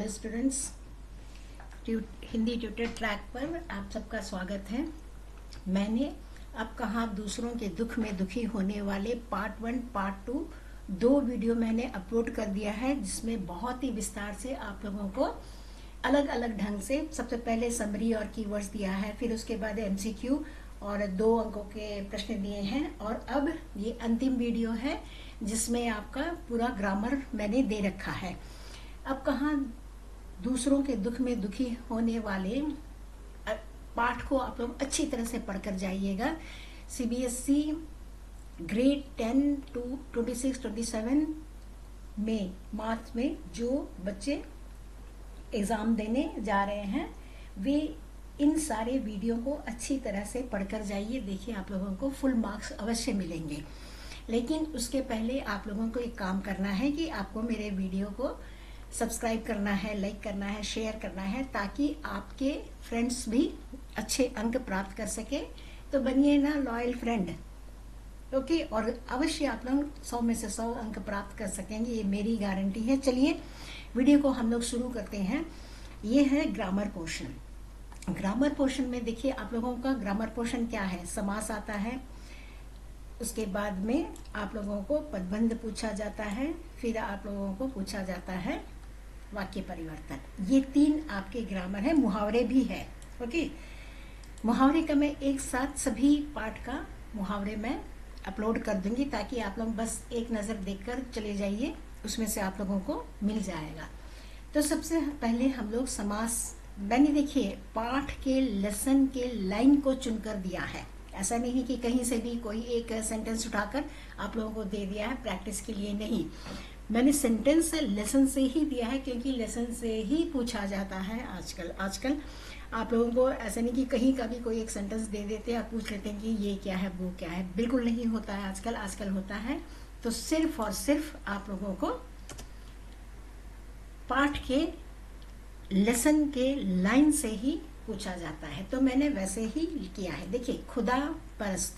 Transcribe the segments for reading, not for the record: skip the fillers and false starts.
Students, Hindi tutor track पर आप सबका स्वागत है। मैंने अब कहाँ दूसरों के दुख में दुखी होने वाले पार्ट 1 पार्ट 2 दो वीडियो मैंने अपलोड कर दिया है, जिसमें बहुत ही विस्तार से आप लोगों को अलग अलग ढंग से सबसे पहले समरी और कीवर्ड्स दिया है, फिर उसके बाद एमसीक्यू और 2 अंकों के प्रश्न दिए हैं, और अब ये अंतिम वीडियो है जिसमें आपका पूरा ग्रामर मैंने दे रखा है। अब कहाँ दूसरों के दुख में दुखी होने वाले पाठ को आप लोग अच्छी तरह से पढ़कर जाइएगा। सीबीएसई ग्रेड 10 to 26-27 में मार्च में जो बच्चे एग्ज़ाम देने जा रहे हैं वे इन सारे वीडियो को अच्छी तरह से पढ़कर जाइए। देखिए, आप लोगों को फुल मार्क्स अवश्य मिलेंगे, लेकिन उसके पहले आप लोगों को एक काम करना है कि आपको मेरे वीडियो को सब्सक्राइब करना है, लाइक करना है, शेयर करना है, ताकि आपके फ्रेंड्स भी अच्छे अंक प्राप्त कर सके। तो बनिए ना लॉयल फ्रेंड, ओके। और अवश्य आप लोग 100 में से 100 अंक प्राप्त कर सकेंगे, ये मेरी गारंटी है। चलिए वीडियो को हम लोग शुरू करते हैं। ये है ग्रामर पोर्शन। ग्रामर पोर्शन में देखिए, आप लोगों का ग्रामर पोर्शन क्या है, समास आता है, उसके बाद में आप लोगों को पदबंध पूछा जाता है, फिर आप लोगों को पूछा जाता है वाक्य परिवर्तन। ये 3 आपके ग्रामर है। मुहावरे भी है, ओके। मुहावरे का मैं एक साथ सभी पाठ का मुहावरे में अपलोड कर दूंगी, ताकि आप लोग बस एक नज़र देखकर चले जाइए, उसमें से आप लोगों को मिल जाएगा। तो सबसे पहले हम लोग समास, मैंने देखिए पाठ के लेसन के लाइन को चुनकर दिया है। ऐसा नहीं कि कहीं से भी कोई एक सेंटेंस उठाकर आप लोगों को दे दिया है प्रैक्टिस के लिए, नहीं। मैंने सेंटेंस लेसन से ही दिया है, क्योंकि लेसन से ही पूछा जाता है आजकल आप लोगों को। ऐसा नहीं कि कहीं का भी कोई एक सेंटेंस दे देते हैं और पूछ लेते हैं कि ये क्या है वो क्या है, बिल्कुल नहीं होता है आजकल होता है तो सिर्फ और सिर्फ आप लोगों को पाठ के लेसन के लाइन से ही पूछा जाता है। तो मैंने वैसे ही किया है। देखिए, खुदा परस्त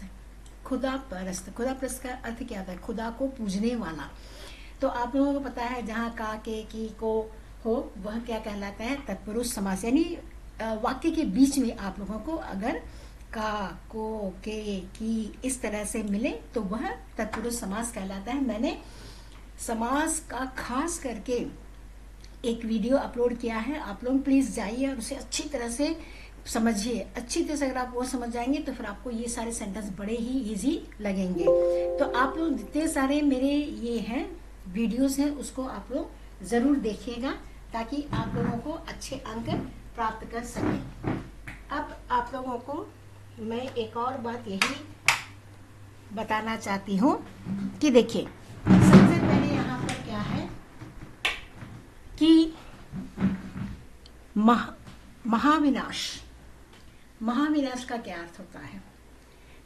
का अर्थ क्या होता है? खुदा को पूजने वाला। तो आप लोगों को पता है, जहाँ का, के, की, को हो, वह क्या कहलाता है? तत्पुरुष समास। यानी वाक्य के बीच में आप लोगों को अगर का, को, के, की इस तरह से मिले तो वह तत्पुरुष समास कहलाता है। मैंने समास का खास करके एक वीडियो अपलोड किया है, आप लोग प्लीज जाइए और उसे अच्छी तरह से समझिए। अच्छी तरह से अगर आप वो समझ जाएंगे तो फिर आपको ये सारे सेंटेंस बड़े ही इजी लगेंगे। तो आप लोग जितने सारे मेरे ये हैं वीडियोस हैं, उसको आप लोग जरूर देखिएगा, ताकि आप लोगों को अच्छे अंक प्राप्त कर सकें। अब आप लोगों को मैं एक और बात यही बताना चाहती हूँ कि देखिए, सबसे पहले यहाँ पर क्या है कि महाविनाश का क्या अर्थ होता है?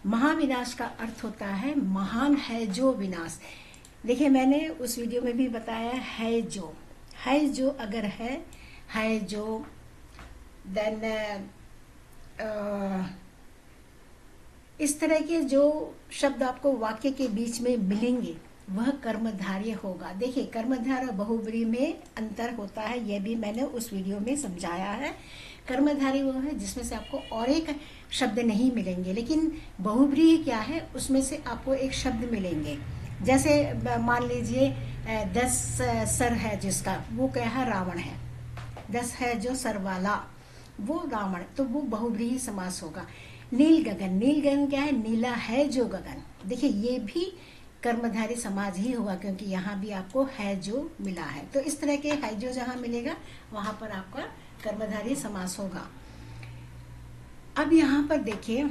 महाविनाश का अर्थ होता है महान है जो विनाश। देखिए, मैंने उस वीडियो में भी बताया है जो अगर है जो देन इस तरह के जो शब्द आपको वाक्य के बीच में मिलेंगे वह कर्मधारय होगा। देखिए, कर्मधारय और बहुब्रीहि में अंतर होता है, यह भी मैंने उस वीडियो में समझाया है। कर्मधारय वो है जिसमें से आपको और एक शब्द नहीं मिलेंगे, लेकिन बहुब्रीहि क्या है, उसमें से आपको एक शब्द मिलेंगे। जैसे मान लीजिए 10 सर है जिसका, वो क्या है? रावण है। 10 है जो सर वाला, वो रावण, तो वो बहुब्रीहि समास होगा। नील गगन क्या है? नीला है जो गगन। देखिए, ये भी कर्मधारय समाज ही होगा, क्योंकि यहाँ भी आपको है जो मिला है। तो इस तरह के है जो जहाँ मिलेगा वहां पर आपका कर्मधारय समास होगा। अब यहाँ पर देखिए,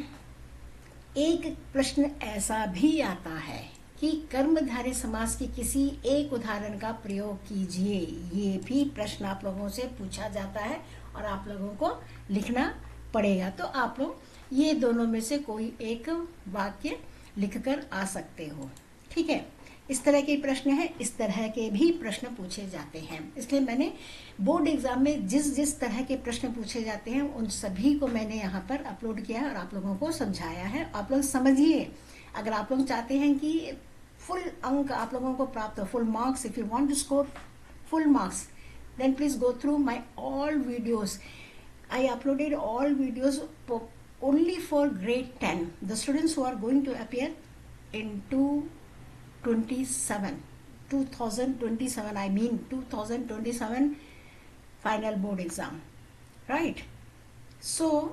एक प्रश्न ऐसा भी आता है कि कर्मधारय समास के किसी एक उदाहरण का प्रयोग कीजिए। ये भी प्रश्न आप लोगों से पूछा जाता है और आप लोगों को लिखना पड़ेगा। तो आप लोग ये दोनों में से कोई एक वाक्य लिखकर आ सकते हो, ठीक है। इस तरह के प्रश्न है, इस तरह के भी प्रश्न पूछे जाते हैं। इसलिए मैंने बोर्ड एग्जाम में जिस तरह के प्रश्न पूछे जाते हैं उन सभी को मैंने यहाँ पर अपलोड किया है और आप लोगों को समझाया है। आप लोग समझिए। अगर आप लोग चाहते हैं कि फुल अंक आप लोगों को प्राप्त हो, full marks, if you want to score full marks, then please go through my all videos. I uploaded all videos only for grade 10, the students who are going to appear in 2027, I mean 2027 final board exam, right? So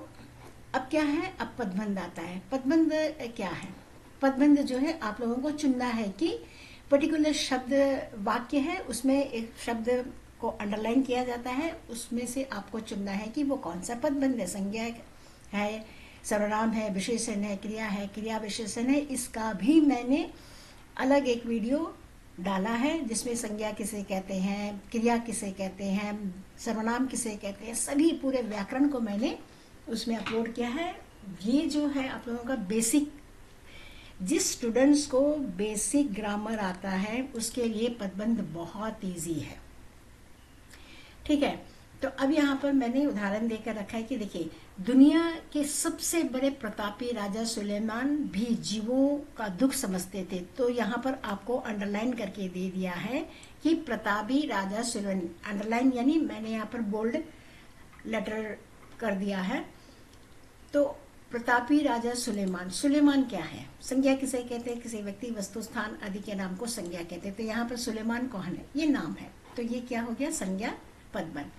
अब क्या है, अब पदबंध आता है. पदबंध क्या है? पदबंध जो है आप लोगों को चुनना है कि पर्टिकुलर शब्द वाक्य है, उसमें एक शब्द को अंडरलाइन किया जाता है, उसमें से आपको चुनना है कि वो कौन सा पदबंध है. संज्ञा है, सर्वनाम है, विशेषण है, क्रिया है, क्रिया विशेषण है. इसका भी मैंने अलग एक वीडियो डाला है जिसमें संज्ञा किसे कहते हैं, क्रिया किसे कहते हैं, सर्वनाम किसे कहते हैं, सभी पूरे व्याकरण को मैंने उसमें अपलोड किया है. ये जो है आप लोगों का बेसिक, जिस स्टूडेंट्स को बेसिक ग्रामर आता है उसके लिए पदबंध बहुत इजी है. ठीक है, तो अब यहाँ पर मैंने उदाहरण देकर रखा है कि देखिए, दुनिया के सबसे बड़े प्रतापी राजा सुलेमान भी जीवों का दुख समझते थे. तो यहाँ पर आपको अंडरलाइन करके दे दिया है कि प्रतापी राजा सुलेमान, अंडरलाइन यानी मैंने यहाँ पर बोल्ड लेटर कर दिया है. तो प्रतापी राजा सुलेमान, सुलेमान क्या है, संज्ञा किसे कहते हैं, किसी व्यक्ति, वस्तु, स्थान आदि के नाम को संज्ञा कहते हैं. तो यहाँ पर सुलेमान कौन है, ये नाम है, तो ये क्या हो गया, संज्ञा पदबंध.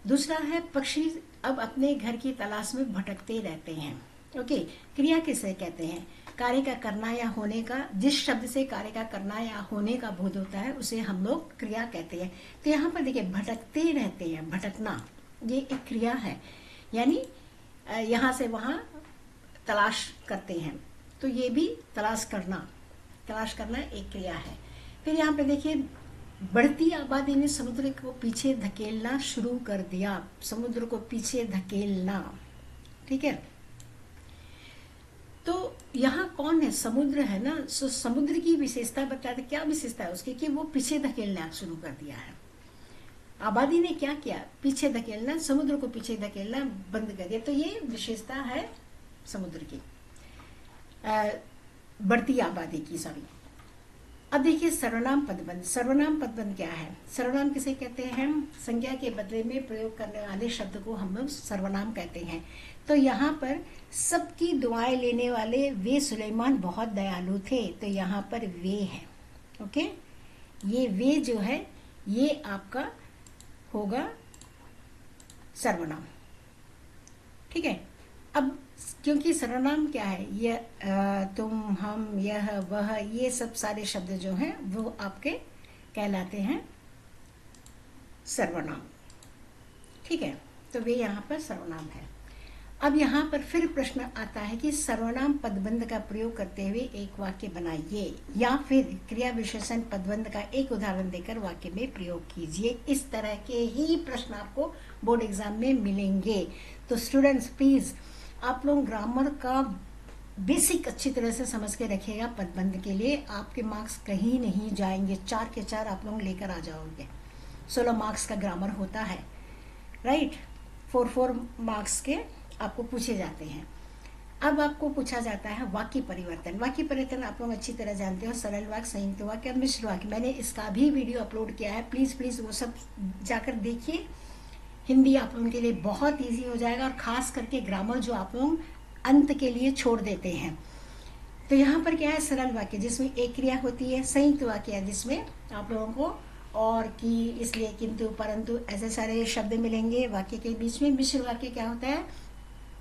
दूसरा है पक्षी अब अपने घर की तलाश में भटकते रहते हैं. ओके, क्रिया किसे कहते हैं, कार्य का करना या होने का, जिस शब्द से कार्य का करना या होने का बोध होता है उसे हम लोग क्रिया कहते हैं. तो यहाँ पर देखिए, भटकते रहते हैं, भटकना ये एक क्रिया है, यानी यहाँ से वहाँ तलाश करते हैं, तो ये भी तलाश करना एक क्रिया है. फिर यहाँ पे देखिए, बढ़ती आबादी ने समुद्र को पीछे धकेलना शुरू कर दिया, समुद्र को पीछे धकेलना. ठीक है, तो यहाँ कौन है, समुद्र है ना. समुद्र की विशेषता बताते, क्या विशेषता है उसकी, कि वो पीछे धकेलना शुरू कर दिया है. आबादी ने क्या किया, पीछे धकेलना, समुद्र को पीछे धकेलना बंद कर दिया. तो ये विशेषता है समुद्र की, बढ़ती आबादी की, सॉरी. अब देखिए सर्वनाम पदबंध. सर्वनाम पदबंध क्या है, सर्वनाम किसे कहते हैं, संज्ञा के बदले में प्रयोग करने वाले शब्द को हम लोग सर्वनाम कहते हैं. तो यहाँ पर सबकी दुआएं लेने वाले वे सुलेमान बहुत दयालु थे, तो यहाँ पर वे है. ओके, ये वे जो है ये आपका होगा सर्वनाम. ठीक है, अब क्योंकि सर्वनाम क्या है, यह, तुम, हम, यह, वह, ये सब सारे शब्द जो हैं वो आपके कहलाते हैं सर्वनाम. ठीक है, तो वे यहाँ पर सर्वनाम है. अब यहाँ पर फिर प्रश्न आता है कि सर्वनाम पदबंध का प्रयोग करते हुए एक वाक्य बनाइए, या फिर क्रिया विशेषण पदबंध का एक उदाहरण देकर वाक्य में प्रयोग कीजिए. इस तरह के ही प्रश्न आपको बोर्ड एग्जाम में मिलेंगे. तो स्टूडेंट्स प्लीज आप लोग ग्रामर का बेसिक अच्छी तरह से समझ के रखिएगा. पदबंध के लिए आपके मार्क्स कहीं नहीं जाएंगे, 4 के 4 आप लोग लेकर आ जाओगे. 16 मार्क्स का ग्रामर होता है, राइट. 4 मार्क्स के आपको पूछे जाते हैं. अब आपको पूछा जाता है वाक्य परिवर्तन. वाक्य परिवर्तन आप लोग अच्छी तरह जानते हो, सरल वाक्य, संयुक्त वाक्य और मिश्र वाक्य. मैंने इसका भी वीडियो अपलोड किया है, प्लीज वो सब जाकर देखिए. हिंदी आप लोगों के लिए बहुत इजी हो जाएगा, और खास करके ग्रामर जो आप लोग अंत के लिए छोड़ देते हैं. तो यहाँ पर क्या है, सरल वाक्य जिसमें एक क्रिया होती है, संयुक्त वाक्य जिसमें आप लोगों को और, की, इसलिए, किंतु, परंतु ऐसे सारे शब्द मिलेंगे वाक्य के बीच में. मिश्र वाक्य क्या होता है,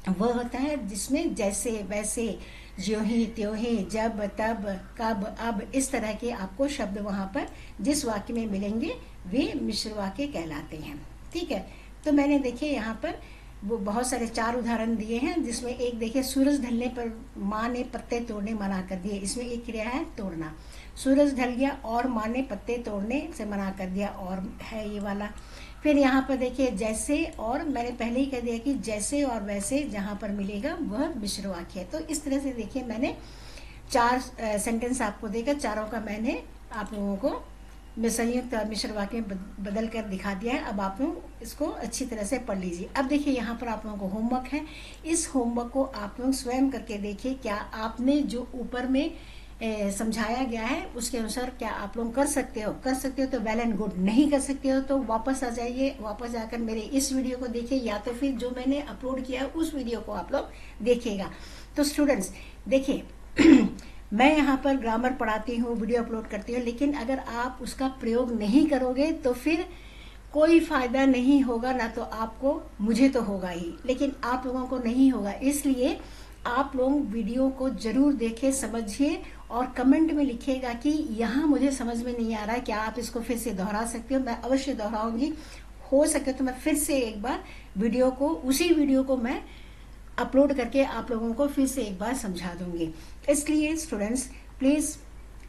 वह होता है जिसमें जैसे, वैसे, ज्यों ही, त्यों ही, जब, तब, कब, अब, इस तरह के आपको शब्द वहां पर जिस वाक्य में मिलेंगे वे मिश्र वाक्य कहलाते हैं. ठीक है, तो मैंने देखिए यहाँ पर वो बहुत सारे 4 उदाहरण दिए हैं, जिसमें एक देखिए, सूरज ढलने पर माँ ने पत्ते तोड़ने मना कर दिए. इसमें एक क्रिया है तोड़ना. सूरज ढल गया और माँ ने पत्ते तोड़ने से मना कर दिया, और है ये वाला. फिर यहाँ पर देखिए जैसे और, मैंने पहले ही कह दिया कि जैसे और वैसे जहाँ पर मिलेगा वह मिश्र वाक्य है. तो इस तरह से देखिए मैंने 4 सेंटेंस आपको देकर चारों का मैंने आप लोगों को संयुक्त और मिश्र वाक्य में बदल कर दिखा दिया है. अब आप लोग इसको अच्छी तरह से पढ़ लीजिए. अब देखिए यहाँ पर आप लोगों को होमवर्क है. इस होमवर्क को आप लोग स्वयं करके देखिए, क्या आपने जो ऊपर में समझाया गया है उसके अनुसार क्या आप लोग कर सकते हो तो वेल एंड गुड, नहीं कर सकते हो तो वापस आ जाइए, वापस जाकर मेरे इस वीडियो को देखिए या तो फिर जो मैंने अपलोड किया है उस वीडियो को आप लोग देखिएगा। तो स्टूडेंट्स देखिए मैं यहाँ पर ग्रामर पढ़ाती हूँ, वीडियो अपलोड करती हूँ, लेकिन अगर आप उसका प्रयोग नहीं करोगे तो फिर कोई फायदा नहीं होगा, ना तो आपको, मुझे तो होगा ही लेकिन आप लोगों को नहीं होगा। इसलिए आप लोग वीडियो को जरूर देखें, समझिए और कमेंट में लिखिएगा कि यहाँ मुझे समझ में नहीं आ रहा है, क्या आप इसको फिर से दोहरा सकते हो। मैं अवश्य दोहराऊंगी, हो सके तो मैं फिर से एक बार उसी वीडियो को मैं अपलोड करके आप लोगों को फिर से एक बार समझा दूंगी। इसलिए स्टूडेंट्स प्लीज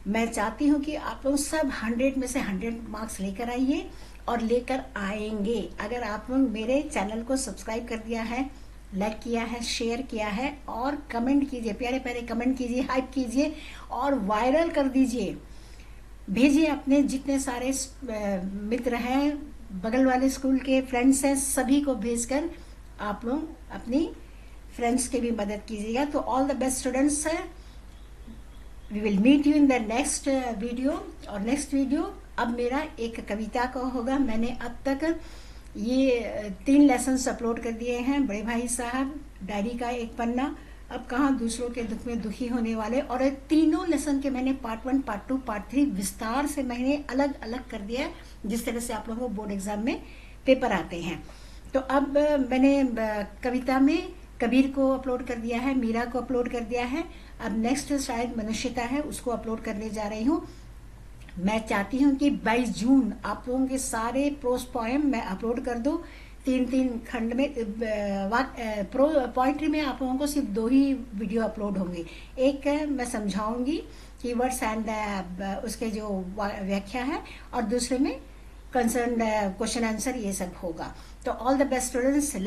मैं चाहती हूँ कि आप लोग सब 100 में से 100 मार्क्स लेकर आइए और लेकर आएंगे। अगर आप लोग मेरे चैनल को सब्सक्राइब कर दिया है, लाइक किया है, शेयर किया है और कमेंट कीजिए, प्यारे प्यारे कमेंट कीजिए, हाइप कीजिए और वायरल कर दीजिए, भेजिए अपने जितने सारे मित्र हैं, बगल वाले स्कूल के फ्रेंड्स हैं, सभी को भेजकर आप लोग अपनी फ्रेंड्स की भी मदद कीजिएगा। तो all the best students, we will meet you in the next video. और नेक्स्ट वीडियो अब मेरा एक कविता का होगा। मैंने अब तक ये 3 लेसन्स अपलोड कर दिए हैं, बड़े भाई साहब, डायरी का एक पन्ना, अब कहाँ दूसरों के दुख में दुखी होने वाले, और तीनों लेसन के मैंने पार्ट 1, पार्ट 2, पार्ट 3 विस्तार से मैंने अलग अलग कर दिया है, जिस तरह से आप लोगों को बोर्ड एग्जाम में पेपर आते हैं। तो अब मैंने कविता में कबीर को अपलोड कर दिया है, मीरा को अपलोड कर दिया है, अब नेक्स्ट शायद मनुष्यता है, उसको अपलोड करने जा रही हूँ। मैं चाहती हूँ कि 22 जून आप लोगों के सारे प्रोस पोएम मैं अपलोड कर दूँ 3-3 खंड में। पोइट्री में आप लोगों को सिर्फ 2 ही वीडियो अपलोड होंगे, एक मैं समझाऊंगी कीवर्ड्स एंड उसके जो व्याख्या है, और दूसरे में कंसर्न क्वेश्चन आंसर, ये सब होगा। तो ऑल द बेस्ट स्टूडेंट्स।